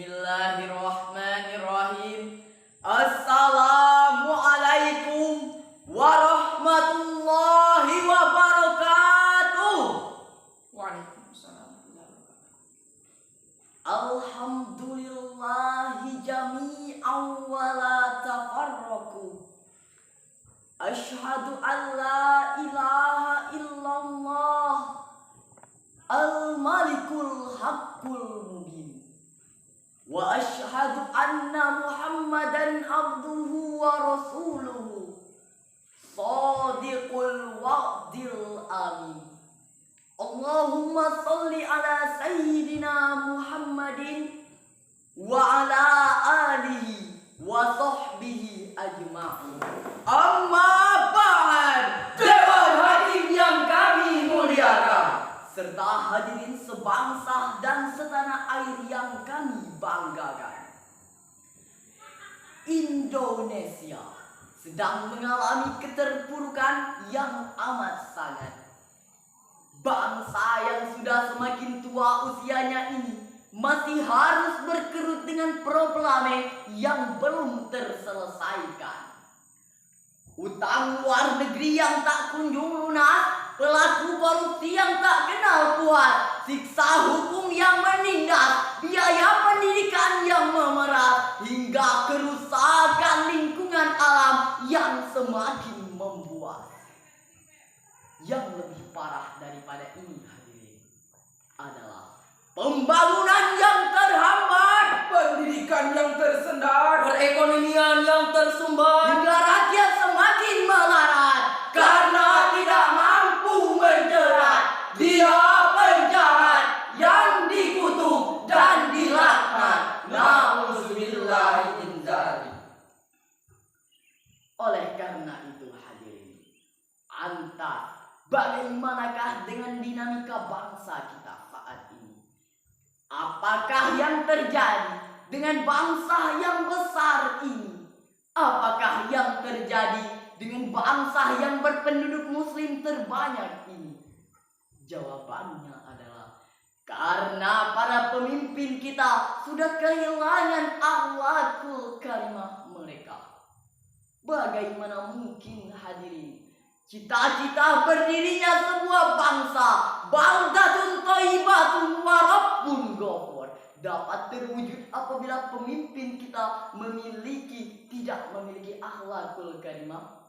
Bismillahirrahmanirrahim. Assalamualaikum warahmatullahi wabarakatuh. Waalaikumsalam warahmatullahi wabarakatuh. Alhamdulillahi jami'an wa la tafarraqu. Asyhadu an la ilaha illallah al-malikul haqqul mubin. Wa asyhadu anna Muhammadan abduhu wa rasuluhu shadiqul wa'dil amin. Allahumma salli ala sayyidina Muhammadin wa ala alihi wa sahbihi ajma'in. Amma ba'd. Dewan Hakim yang kami muliakan, serta hadirin sebangsa dan setanah air yang kami banggakan. Indonesia sedang mengalami keterpurukan yang amat sangat. Bangsa yang sudah semakin tua usianya ini masih harus berkerut dengan probleme yang belum terselesaikan. Utang luar negeri yang tak kunjung lunas, pelaku korupsi yang tak kenal puas, siksa hukum yang menindas, biaya pendidikan yang memeras, hingga kerusakan lingkungan alam yang semakin membuas. Yang lebih parah daripada ini, hadirin, adalah pembangunan yang terhambat, pendidikan yang tersendat, perekonomian yang tersumbat, hingga rakyat semakin melarat karena tidak mampu menjerat dia penjahat yang dikutuk dan dilaknat. Nauzubillahi min dzalik. Oleh karena itu, hadirin, antas bagaimanakah dengan dinamika bangsa kita saat ini? Apakah yang terjadi dengan bangsa yang besar ini? Apakah yang terjadi dengan bangsa yang berpenduduk muslim terbanyak ini? Jawabannya adalah karena para pemimpin kita sudah kehilangan akhlakul karimah mereka. Bagaimana mungkin, hadirin, cita-cita berdirinya sebuah bangsa, baldatun thayyibatun wa rabbun ghafur, dapat terwujud apabila pemimpin kita tidak memiliki akhlakul karimah?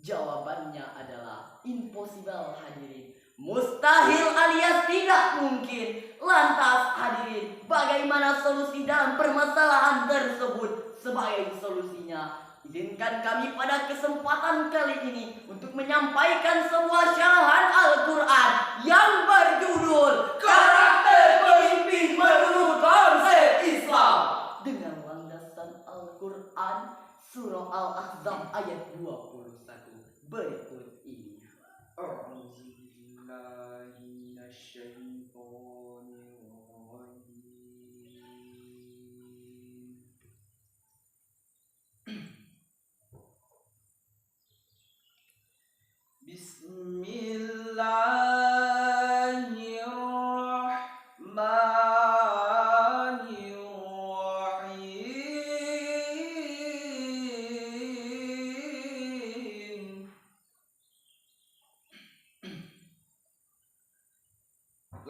Jawabannya adalah impossible, hadirin. Mustahil alias tidak mungkin. Lantas, hadirin, bagaimana solusi dalam permasalahan tersebut? Sebagai solusinya, izinkan kami pada kesempatan kali ini untuk menyampaikan sebuah syarahan Al-Quran yang berjudul Karakter Pemimpin Menurut Konsep Islam, dengan landasan Al-Quran Surah Al-Ahzab ayat 21 berikut ini.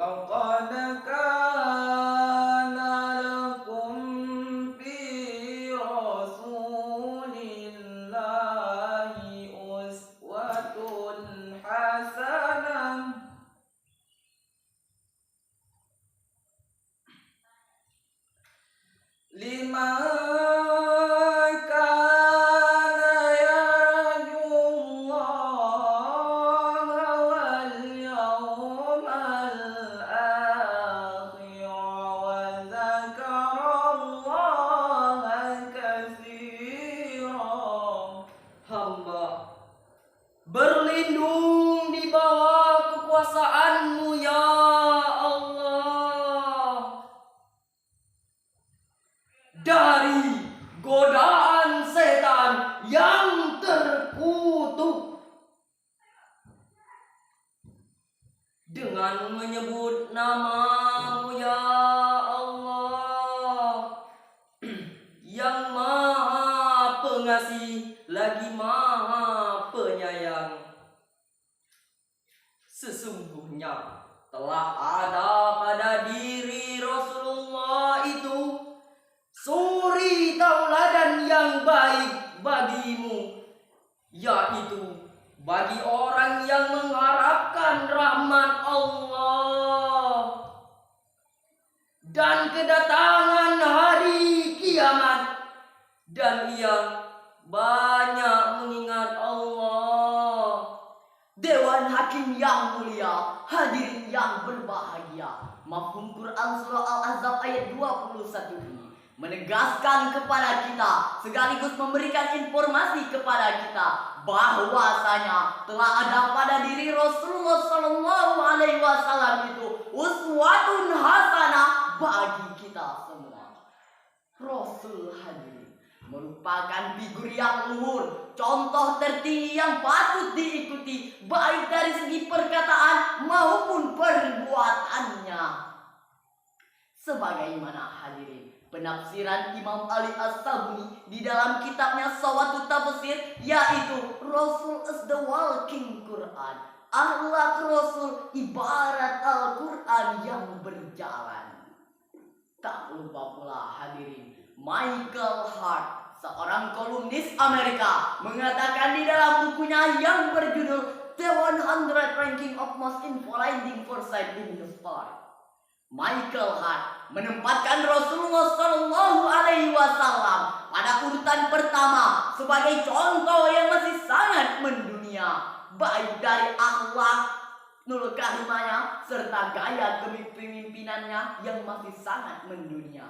laqad kana lakum fi rasulillahi uswatun hasanah liman berlindung di bawah kekuasaan-Mu, ya Allah, dari godaan setan yang terkutuk. Dengan menyebut nama-Mu, ya Allah, Pengasih lagi Maha Penyayang. Sesungguhnya telah ada pada diri Rasulullah itu suri tauladan yang baik bagimu, yaitu bagi orang yang mengharapkan rahmat Allah dan kedatangan hari kiamat, dan ia banyak mengingat Allah. Dewan Hakim yang mulia, hadirin yang berbahagia, mafhum Quran surah Al-Ahzab ayat 21 ini menegaskan kepada kita sekaligus memberikan informasi kepada kita bahwasanya telah ada pada diri Rasulullah Sallallahu Alaihi Wasallam itu uswatun hasanah bagi kita semua. Rasul hadirin merupakan figur yang luhur, contoh tertinggi yang patut diikuti baik dari segi perkataan maupun perbuatannya. Sebagaimana hadirin penafsiran Imam Ali As-Sabuni di dalam kitabnya Sawatu Tafsir, yaitu Rasul is the walking Quran. Akhlak Rasul ibarat Al-Quran yang berjalan. Tak lupa pula hadirin, Michael Hart, seorang kolumnis Amerika, mengatakan di dalam bukunya yang berjudul The 100 Ranking of Most Influential Foresight in History, Michael Hart menempatkan Rasulullah Sallallahu Alaihi Wasallam pada urutan pertama sebagai contoh yang masih sangat mendunia, baik dari akhlak nul karimanya serta gaya kepemimpinannya yang masih sangat mendunia.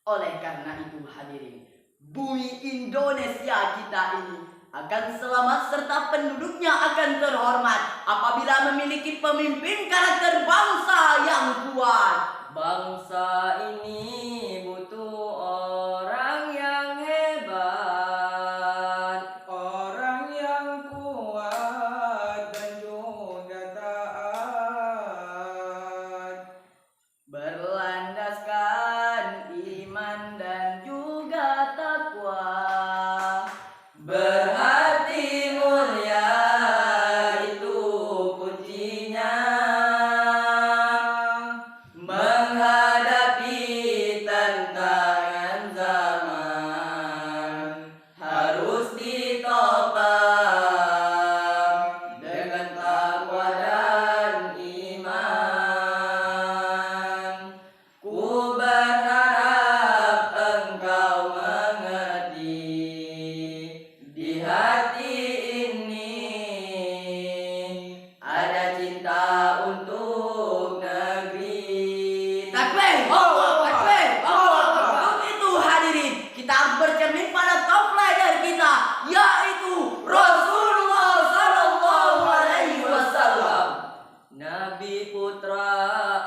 Oleh karena itu hadirin, bumi Indonesia kita ini akan selamat serta penduduknya akan terhormat apabila memiliki pemimpin karakter bangsa yang kuat. Bangsa ini butuh orang yang hebat, orang yang kuat dan juga taat, Berlandaskan iman dan juga takwa. berhati mulia itu kuncinya. Menghadapi tantangan zaman harus ditopang dengan takwa dan iman. Ku berharap engkau mengerti di hati ini ada cinta untuk negeri. Takbir! Takbir! Untuk itu hadirin, kita harus bercermin pada top leader kita, yaitu Rasulullah Sallallahu Alaihi Wasallam. Nabi putra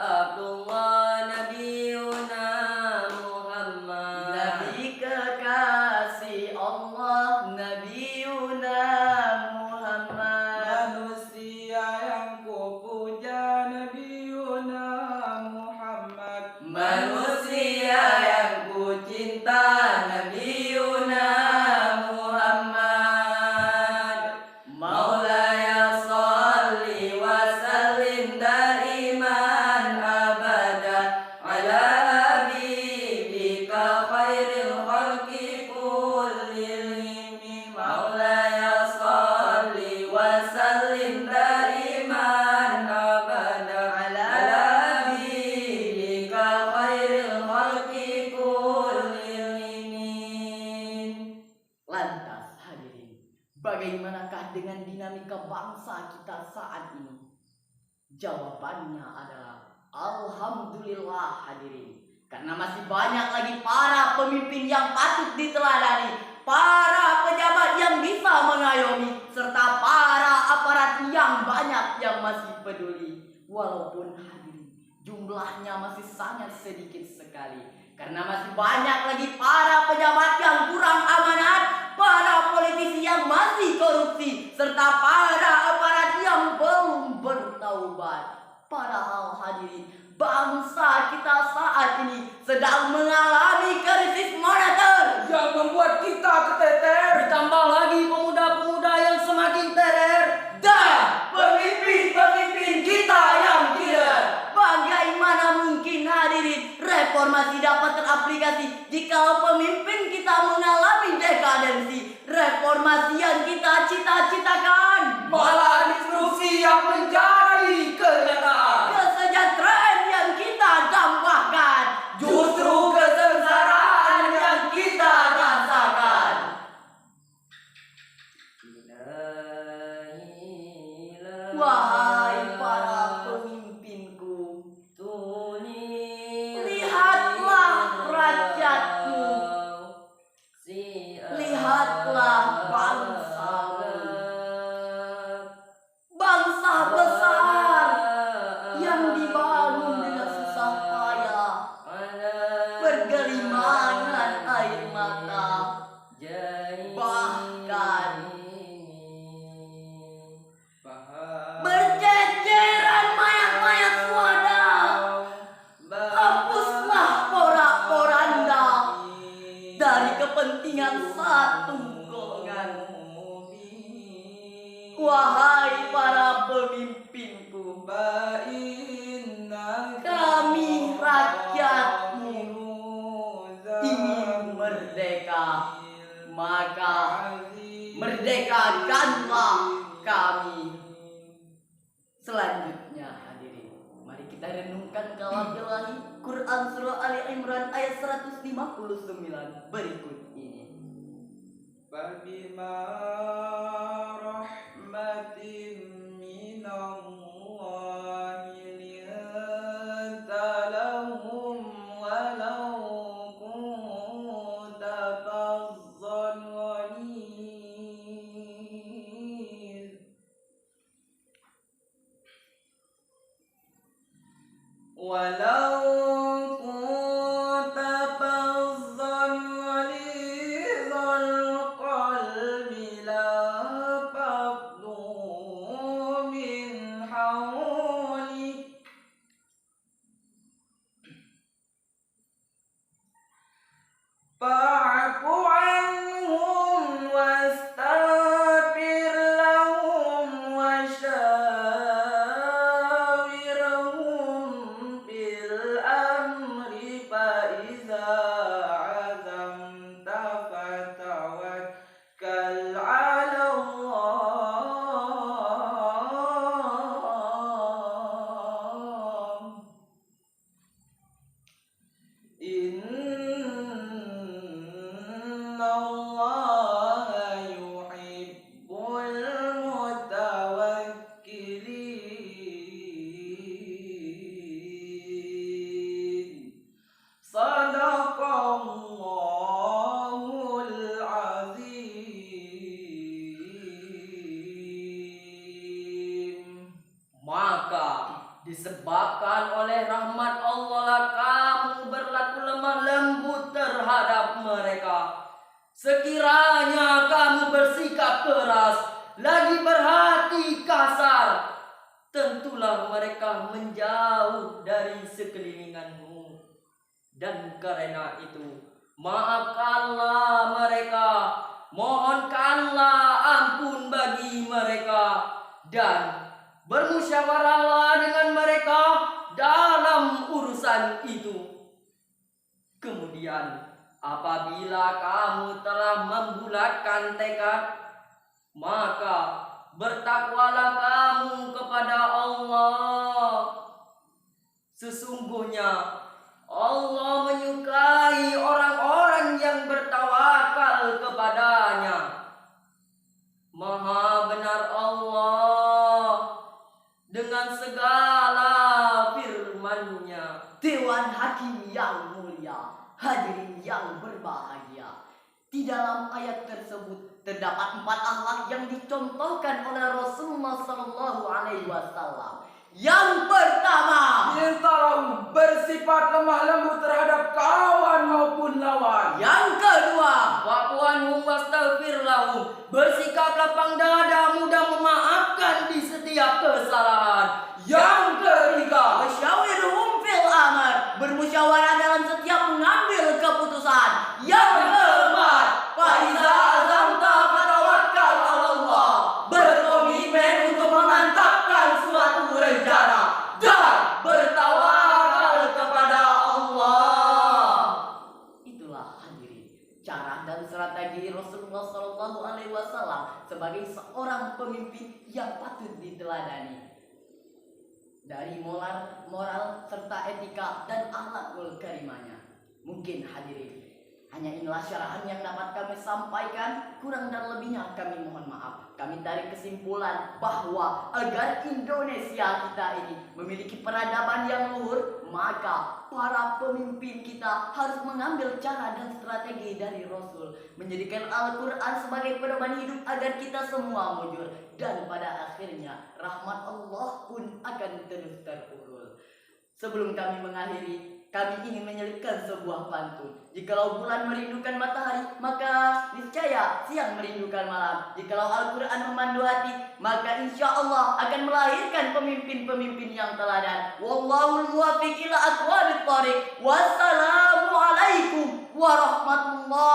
Abdullah, Nabiuna Muhammad. Nabi kekasih Allah, Nabiuna Muhammad. manusia yang kupuja Nabiuna Muhammad. Manusia yang ku cinta, Nabiuna Muhammad. Maulaya sholli wa sallim daiman abada ala habibika khairil khalqi kullihim. Maulaya sholli wa sallim daiman abada ala habibika khairil khalqi kullihim. Lantas hadirin, bagaimanakah dengan dinamika bangsa kita saat ini? Jawabannya adalah Alhamdulillah hadirin, karena masih banyak lagi para pemimpin yang patut diteladani, para pejabat yang bisa mengayomi, serta para aparat yang banyak yang masih peduli. Walaupun hadirin, jumlahnya masih sangat sedikit sekali, karena masih banyak lagi para pejabat yang kurang amanat, para politisi yang masih korupsi, serta para aparat yang belum bertaubat. Padahal hadirin, bangsa kita saat ini sedang mengalami krisis moneter yang membuat kita Reformasi dapat teraplikasi jika pemimpin kita mengalami dekadensi. Reformasi yang kita cita-citakan Malah disrupsi yang menjadi kenyataan. kesejahteraan yang kita dambakan Justru kesengsaraan yang kita rasakan. Wahai para pemimpinku, lihatlah rakyatmu, lihatlah bangsamu, bangsa besar yang dibangun dengan susah payah, bergelimangan air mata, bahkan berceceran mayat-mayat suada. Hapuslah porak-poranda dari kepentingan satu golongan. Wahai para pemimpinku, kami rakyatmu ingin merdeka, maka merdekakanlah kami. Selanjutnya hadirin, mari kita renungkan kalam ilahi Quran surah Ali Imran ayat 159 berikut ini. Fabima rahmatin minallahi linta lahum walau kunta fazzan ghalidh. Walau kunta fazzan ghalidhal qalbi lanfaddu min hawlik fa'fu anhum wastaghfir lahum wasyawirhum fil amri fa iza azamta fatawakkal 'ala Allah. Inna Allah yuhibbul mutawakkilin. Sadaqallahul azim. Maka disebabkan oleh rahmat Allah lah kamu berlaku lemah lembut terhadap mereka. Sekiranya kamu bersikap keras, lagi berhati kasar, tentulah mereka menjauh dari sekelilinganmu. Dan karena itu, maafkanlah mereka, mohonkanlah ampun bagi mereka, dan bermusyawarahlah dengan mereka dalam urusan itu. Kemudian apabila kamu telah membulatkan tekad, maka bertakwalah kamu kepada Allah. Sesungguhnya Allah menyukai orang-orang yang bertawakal kepadanya. Maha benar Allah dengan segala firman-Nya. Dewan Hakim yang mulia, hadirin yang berbahagia. Di dalam ayat tersebut terdapat 4 akhlak yang dicontohkan oleh Rasulullah SAW. Yang pertama, Mintalah bersifat lemah lembut terhadap kawan maupun lawan. yang kedua, Wa'fu anhum wastaghfir lahum. Bersikaplah lapang dada, mudah memaafkan di setiap kesalahan. Yang ketiga, wasyawirhum fil amr, bermusyawarah dalam setiap mengambil keputusan. Yang keempat, fa iza azamta fatawakkal 'ala Allah, berkomitmen untuk memantapkan suatu rencana dan bertawakal kepada Allah. Rasulullah Shallallahu Alaihi Wasallam sebagai seorang pemimpin yang patut diteladani. Dari moral serta etika dan akhlakul karimahnya. Mungkin hadirin, hanya inilah syarahan yang dapat kami sampaikan. Kurang dan lebihnya kami mohon maaf. Kami tarik kesimpulan bahwa agar Indonesia kita ini memiliki peradaban yang luhur, maka para pemimpin kita harus mengambil cara dan strategi dari Rasul, menjadikan Al-Quran sebagai pedoman hidup agar kita semua mujur, dan pada akhirnya rahmat Allah pun akan terus terurul. Sebelum kami mengakhiri, kami ingin menyelipkan sebuah pantun. Jikalau bulan merindukan matahari, maka niscaya siang merindukan malam. Jikalau Al-Quran memandu hati, maka insya Allah akan melahirkan pemimpin-pemimpin yang teladan. Wallahul muwaffiq ila aqwamit thoriq. Wassalamualaikum warahmatullahi